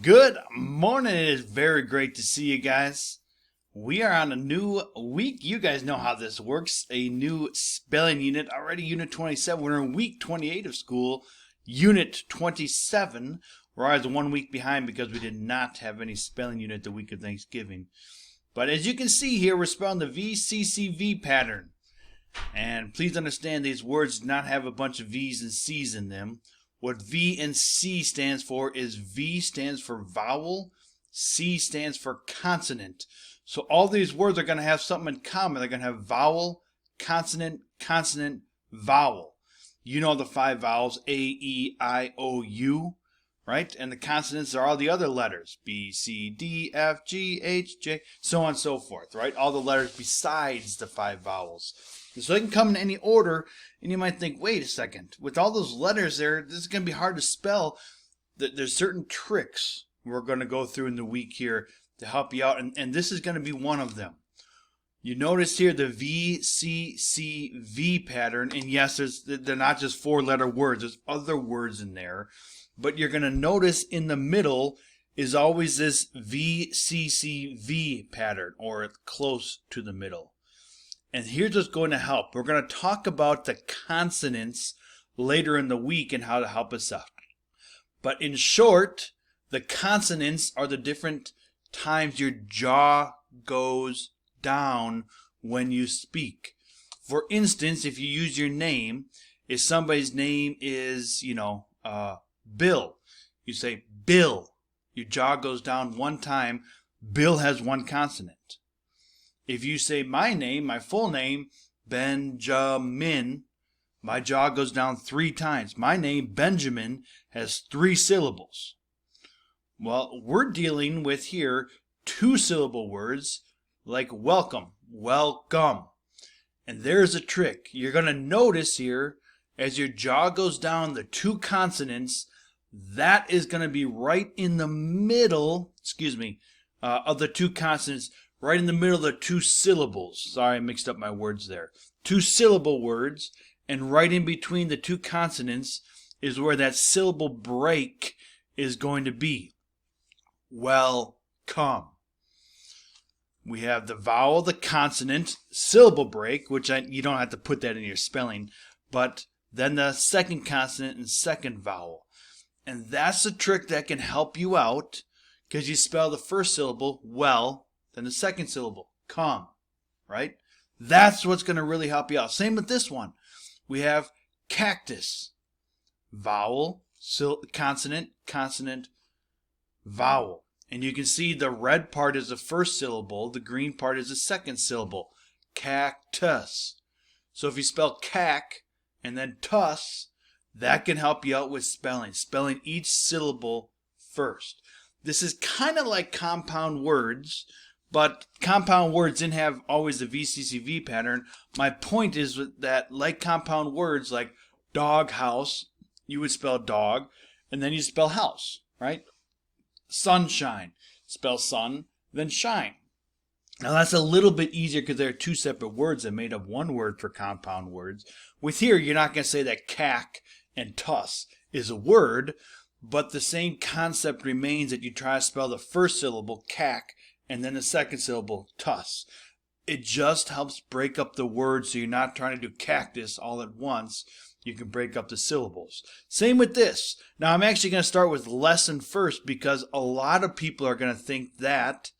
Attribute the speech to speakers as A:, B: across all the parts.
A: Good morning. It is very great to see you guys. We are on a new week. You guys know how this works. A new spelling unit, already unit 27. We're in week 28 of school, unit 27. We're always 1 week behind because we did not have any spelling unit the week of Thanksgiving. But as you can see here, we're spelling the VCCV pattern. And please understand these words do not have a bunch of V's and C's in them. What V and C stands for is V stands for vowel, C stands for consonant. So all these words are going to have something in common. They're going to have vowel, consonant, consonant, vowel. You know the 5 vowels, A, E, I, O, U, right? And the consonants are all the other letters, B, C, D, F, G, H, J, so on and so forth, right? All the letters besides the 5 vowels. So they can come in any order, and you might think, wait a second, with all those letters there, this is going to be hard to spell. There's certain tricks we're going to go through in the week here to help you out, and this is going to be one of them. You notice here the VCCV pattern, and yes, they're not just 4-letter words, there's other words in there, but you're going to notice in the middle is always this VCCV pattern, or close to the middle. And here's what's going to help. We're going to talk about the consonants later in the week and how to help us out. But in short, the consonants are the different times your jaw goes down when you speak. For instance, if you use your name, if somebody's name is, Bill, you say Bill. Your jaw goes down one time. Bill has one consonant. If you say my name, my full name, Benjamin, my jaw goes down 3 times. My name, Benjamin, has 3 syllables. Well, we're dealing with here 2-syllable words like welcome, welcome. And there's a trick. You're going to notice here, as your jaw goes down, the 2 consonants, that is going to be right in the middle, of the 2 consonants, right in the middle of the 2 syllables. Sorry, I mixed up my words there. 2-syllable words, and right in between the 2 consonants is where that syllable break is going to be. Welcome. We have the vowel, the consonant, syllable break, which you don't have to put that in your spelling, but then the second consonant and second vowel. And that's a trick that can help you out because you spell the first syllable, well, then the second syllable, come, right? That's what's going to really help you out. Same with this one. We have cactus, vowel, consonant, consonant, vowel. And you can see the red part is the first syllable, the green part is the second syllable, cactus. So if you spell cac and then tus, that can help you out with spelling each syllable first. This is kind of like compound words, but compound words didn't have always the VCCV pattern. My point is that like compound words like dog house, you would spell dog, and then you spell house, right? Sunshine, spell sun, then shine. Now that's a little bit easier because there are 2 separate words that made up 1 word for compound words. With here, you're not going to say that cac and tuss is a word, but the same concept remains that you try to spell the first syllable, cac, and then the second syllable, tuss. It just helps break up the words so you're not trying to do cactus all at once. You can break up the syllables. Same with this. Now I'm actually going to start with lesson first because a lot of people are going to think that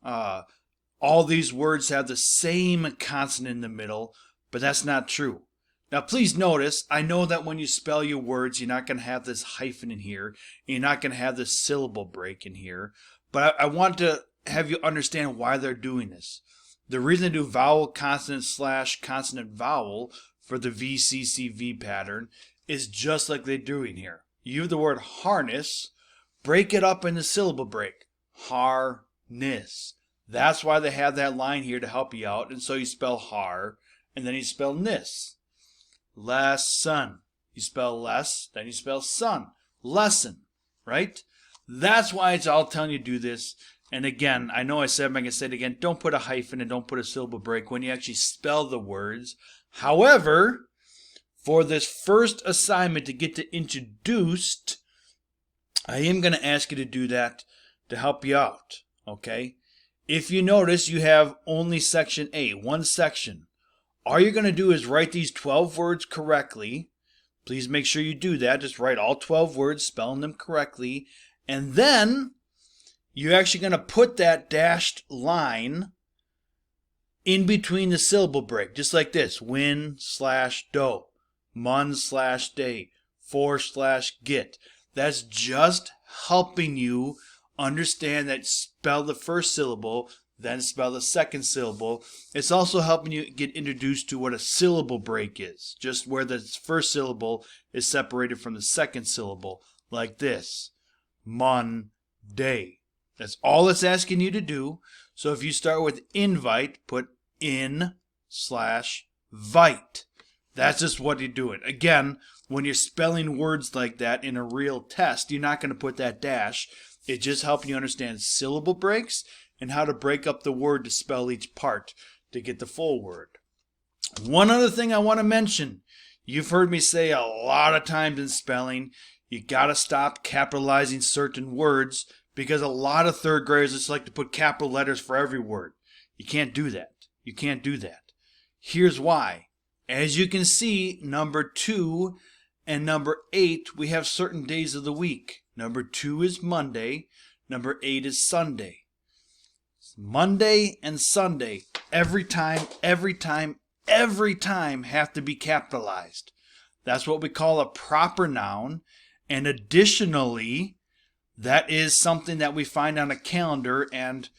A: all these words have the same consonant in the middle, but that's not true. Now please notice, I know that when you spell your words, you're not going to have this hyphen in here, and you're not going to have this syllable break in here, but I want to have you understand why they're doing this. The reason they do vowel, consonant, / consonant, vowel for the VCCV pattern is just like they're doing here. You have the word harness, break it up in the syllable break. Harness. That's why they have that line here to help you out. And so you spell har, and then you spell nis. Lesson. You spell less, then you spell sun. Lesson, right? That's why it's all telling you to do this. And again, I know I said, I'm going to say it again, don't put a hyphen and don't put a syllable break when you actually spell the words. However, for this first assignment to get to introduced, I am going to ask you to do that to help you out, okay? If you notice, you have only section A, one section. All you're going to do is write these 12 words correctly. Please make sure you do that. Just write all 12 words, spelling them correctly. And then you're actually going to put that dashed line in between the syllable break, just like this. Win/do, mon/day, for/get. That's just helping you understand that spell the first syllable, then spell the second syllable. It's also helping you get introduced to what a syllable break is, just where the first syllable is separated from the second syllable, like this. Monday. That's all it's asking you to do. So if you start with invite, put in/vite. That's just what you're doing. Again, when you're spelling words like that in a real test, you're not going to put that dash. It's just helping you understand syllable breaks and how to break up the word to spell each part to get the full word. One other thing I want to mention. You've heard me say a lot of times in spelling, you got to stop capitalizing certain words because a lot of third graders just like to put capital letters for every word. You can't do that. You can't do that. Here's why. As you can see, number 2 and number 8, we have certain days of the week. Number 2 is Monday. Number 8 is Sunday. Monday and Sunday, every time have to be capitalized. That's what we call a proper noun. And additionally, that is something that we find on a calendar, and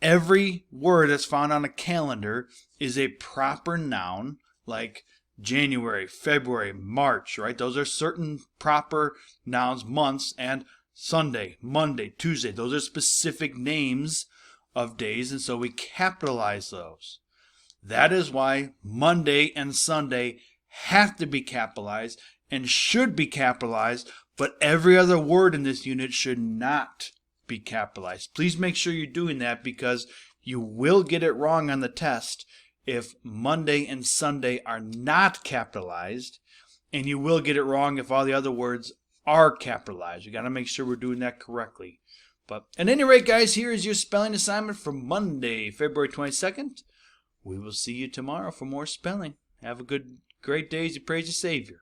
A: every word that's found on a calendar is a proper noun, like January, February, March, right? Those are certain proper nouns, months, and Sunday, Monday, Tuesday. Those are specific names of days, and so we capitalize those. That is why Monday and Sunday have to be capitalized and should be capitalized, but every other word in this unit should not be capitalized. Please make sure you're doing that because you will get it wrong on the test if Monday and Sunday are not capitalized, and you will get it wrong if all the other words are capitalized. You got to make sure we're doing that correctly. But at any rate, guys, here is your spelling assignment for Monday, February 22nd. We will see you tomorrow for more spelling. Have a great day as you praise your Savior.